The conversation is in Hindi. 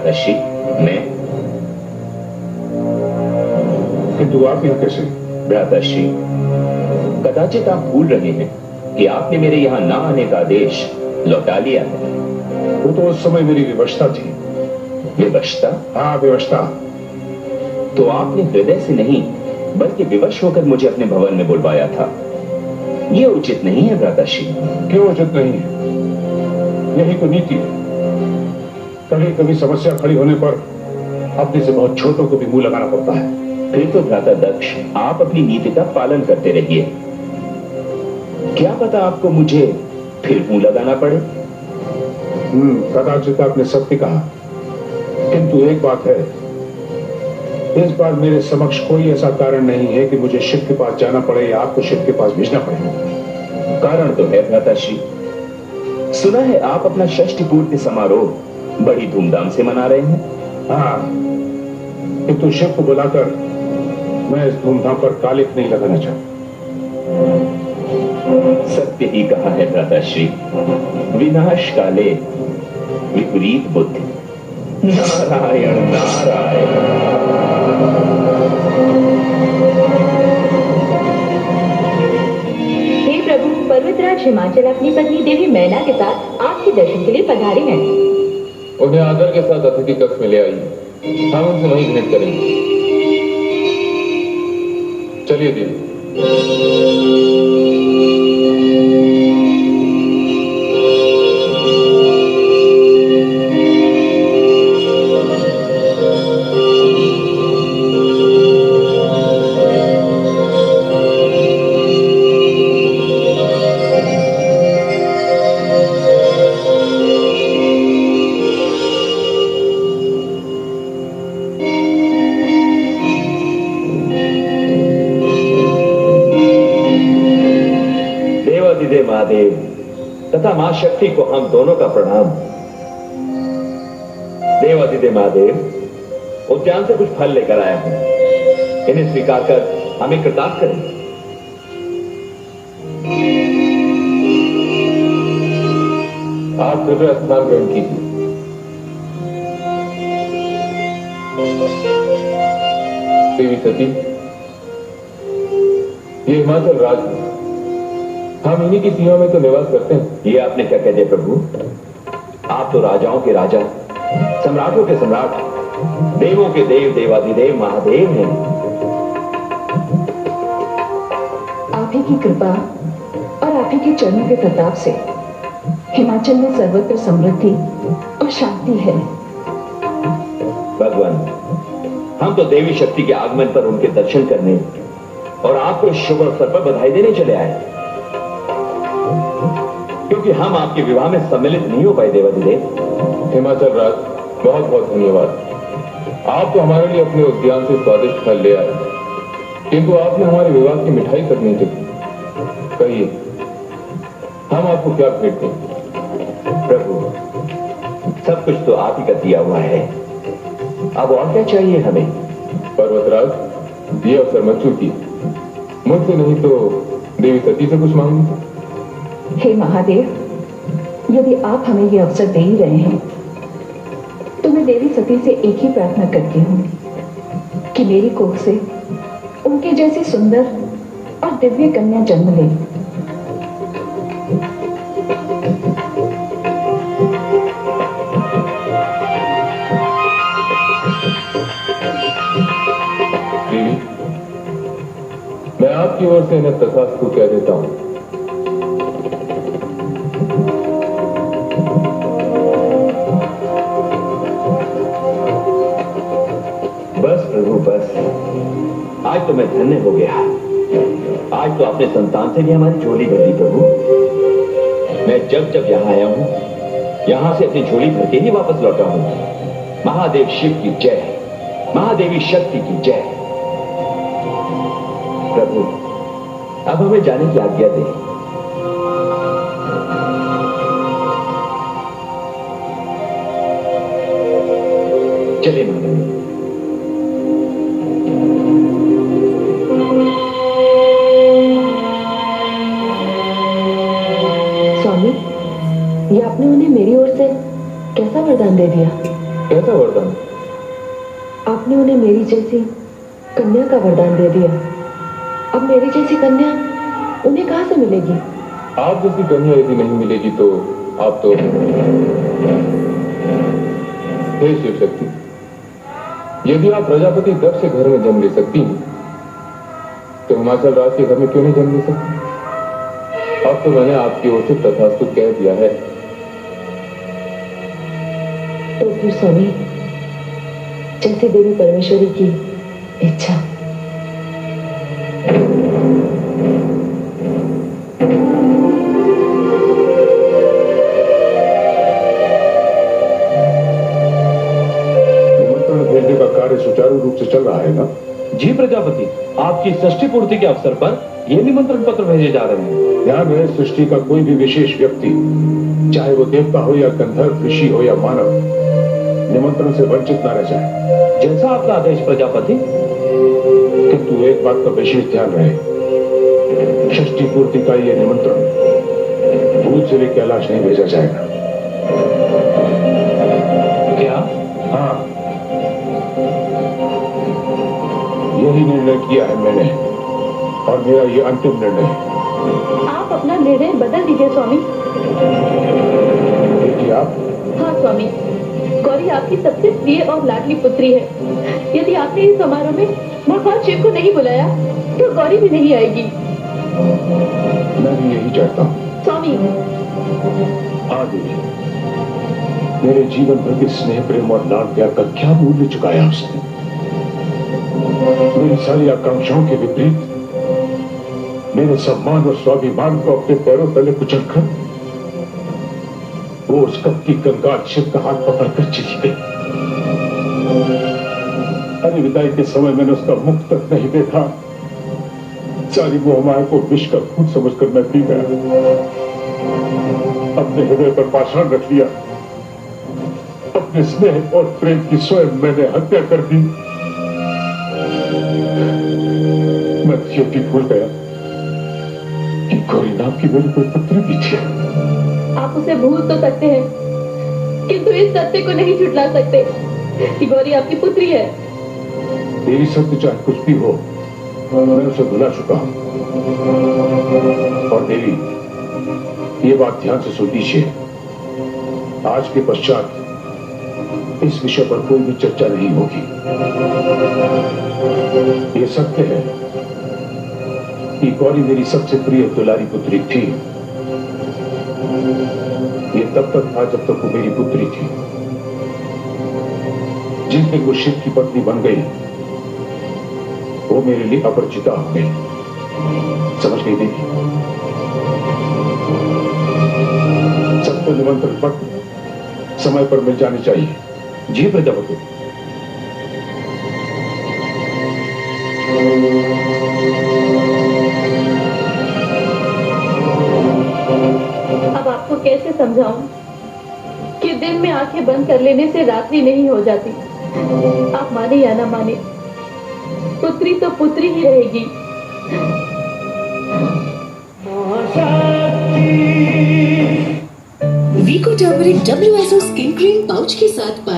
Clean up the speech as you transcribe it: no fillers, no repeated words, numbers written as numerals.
भ्राताश्री, मैं। किंतु आप यहाँ कैसे? भ्राताश्री, कदाचित आप भूल रहे हैं कि आपने मेरे यहाँ ना आने का आदेश लौटा लिया है। वो तो उस समय मेरी विवशता थी। विवशता? हाँ, विवशता। तो आपने हृदय से नहीं बल्कि विवश होकर मुझे अपने भवन में बुलवाया था। ये उचित नहीं है भ्राताश्री। क्यों उचित नहीं है? यही तो नीति है। कभी कभी समस्या खड़ी होने पर अपने से बहुत छोटों को भी मुंह लगाना पड़ता है। फिर तो भ्राता दक्ष, आप अपनी नीति का पालन करते रहिए। क्या पता आपको मुझे फिर मुंह लगाना पड़े। कदाचित आपने सत्य कहा, किंतु एक बात है, इस बार मेरे समक्ष कोई ऐसा कारण नहीं है कि मुझे शिव के पास जाना पड़े या आपको शिव के पास भेजना पड़े। कारण तो है भ्राताश्री। सुना है आप अपना षष्ठी पूर्ति समारोह बड़ी धूमधाम से मना रहे हैं। हाँ, किंतु शिव को बुलाकर मैं इस धूमधाम पर कालिक नहीं लगाना चाहता। सत्य ही कहा है भ्राताश्री, विनाश काले विपरीत बुद्धि। नारायण नारायण। हे प्रभु, पर्वतराज हिमाचल अपनी पत्नी देवी मैना के साथ आपके दर्शन के लिए पधारे हैं। उन्हें आदर के साथ अतिथि कक्ष में ले आइए, हम उनसे वहीं भेंट करेंगे। चलिए देवी। महादेव तथा मां शक्ति को हम दोनों का प्रणाम। देवाधिदेव महादेव, उद्यान से कुछ फल लेकर आया हूं, इन्हें स्वीकार कर हमें कृतार्थ करें। आप कृपया स्नान ग्रहण कीजिए। देवी सती, ये हिमाचल राज है, हम इन्हीं की सीमा में तो निवास करते हैं। ये आपने क्या कह दिया प्रभु? आप तो राजाओं के राजा, सम्राटों के सम्राट, देवों के देव, देवाधिदेव महादेव हैं। आप ही की कृपा और आप ही के चरणों के प्रताप से हिमाचल में सर्वत्र समृद्धि और शांति है। भगवान, हम तो देवी शक्ति के आगमन पर उनके दर्शन करने और आपको शुभ अवसर पर बधाई देने चले आए, क्योंकि हम आपके विवाह में सम्मिलित नहीं हो पाए। देवाधिदेव हिमाचल राज, बहुत बहुत धन्यवाद। आप तो हमारे लिए अपने उद्यान से स्वादिष्ट फल ले आए, किंतु आपने हमारे विवाह की मिठाई तक नहीं चखी। कहिए, हम आपको क्या भेंट दें? प्रभु, सब कुछ तो आप ही का दिया हुआ है, अब और क्या चाहिए हमें? पर्वतराज, ये अवसर मत चूकिए, मुझसे नहीं तो देवी सती से कुछ मांगिए। हे महादेव, यदि आप हमें ये अवसर दे ही रहे हैं तो मैं देवी सती से एक ही प्रार्थना करती हूँ कि मेरी कोख से उनके जैसी सुंदर और दिव्य कन्या जन्म ले। देवी, मैं आपकी ओर से इन्हें तथास्तु कह देता हूँ। बस प्रभु बस, आज तो मैं धन्य हो गया। आज तो अपने संतान से भी हमारी झोली भर दी प्रभु। मैं जब जब यहाँ आया हूँ, यहाँ से अपनी झोली भर के ही वापस लौटा हूँ। महादेव शिव की जय, महादेवी शक्ति की जय। प्रभु, अब हमें जाने की आज्ञा दें। चलिए महादेव। स्वामी, ये आपने उन्हें मेरी ओर से कैसा वरदान दे दिया? कैसा वरदान? आपने उन्हें मेरी जैसी कन्या का वरदान दे दिया। अब मेरी जैसी कन्या उन्हें कहां से मिलेगी? आप जैसी कन्या यदि नहीं मिलेगी तो आप तो हे शिव शक्ति, यदि आप प्रजापति दक्ष के घर में जन्म ले सकती हैं तो हिमाचल राज के घर में क्यों नहीं जन्म ले सकती? अब तो मैंने आपकी ओर से तथास्तु कह दिया है। तो फिर स्वामी, जैसे देवी परमेश्वरी की इच्छा। निमंत्रण भेजने का कार्य सुचारू रूप से चल रहा है ना? जी प्रजापति, आपकी षष्ठी पूर्ति के अवसर पर ये निमंत्रण पत्र भेजे जा रहे हैं। ध्यान रहे, सृष्टि का कोई भी विशेष व्यक्ति, चाहे वो देवता हो या गंधर्व, ऋषि हो या मानव, निमंत्रण से वंचित न रह जाए। जैसा आपका आदेश प्रजापति। किंतु एक बात का विशेष ध्यान रहे, षष्ठी पूर्ति का ये निमंत्रण भूत जिले कैलाश नहीं भेजा जाएगा। क्या? हाँ, यही निर्णय किया है मैंने, और मेरा ये अंतिम निर्णय है। आप अपना निर्णय बदल दीजिए स्वामी। देखिए आप। हाँ स्वामी, गौरी आपकी सबसे प्रिय और लाडली पुत्री है। यदि आपने इस समारोह में भगवान शिव को नहीं बुलाया तो गौरी भी नहीं आएगी। मैं भी यही चाहता हूँ स्वामी। हाँ देवी, मेरे जीवन भर के स्नेह, प्रेम और लाड प्यार का क्या मूल्य चुकाया उसने? मेरी सारी आकांक्षाओं के विपरीत मेरे सम्मान और स्वाभिमान को अपने पैरों तले कुचलकर वो उस कपटी कंगाल शिव का हाथ पकड़कर चली गई। अरे विदाई के समय मैंने उसका मुख तक नहीं देखा। सारी मोहमाया को विष का खून समझकर मैं पी गया। अपने हृदय पर पाषाण रख लिया। अपने स्नेह और प्रेम की स्वयं मैंने हत्या कर दी। मैं ये भी भूल गया कि गौरी नाम की मेरी कोई पुत्री भी थी। आप उसे भूल तो सकते हैं, किंतु इस सत्य को नहीं झुठला सकते कि गौरी आपकी पुत्री है। तेरी सत्य चाहे कुछ भी हो, मैं उसे भुला चुका हूं। और देवी, ये बात ध्यान से सुन लीजिए, आज के पश्चात इस विषय पर कोई भी चर्चा नहीं होगी। ये सत्य है कि गौरी मेरी सबसे प्रिय दुलारी पुत्री थी। ये तब तक था जब तक वो मेरी पुत्री थी। जिस दिन वो शिव की पत्नी बन गई, वो मेरे लिए अपरिचिता हो गई। समझ गई देवी? सबको निमंत्रण पत्र समय पर मिल जाने चाहिए। जी प्रजापति। अब आपको कैसे समझाऊं कि दिन में आंखें बंद कर लेने से रात्रि नहीं हो जाती। आप माने या ना माने, पुत्री तो पुत्री ही रहेगी। Vicco turmeric WSO skin cream pouch के साथ पाई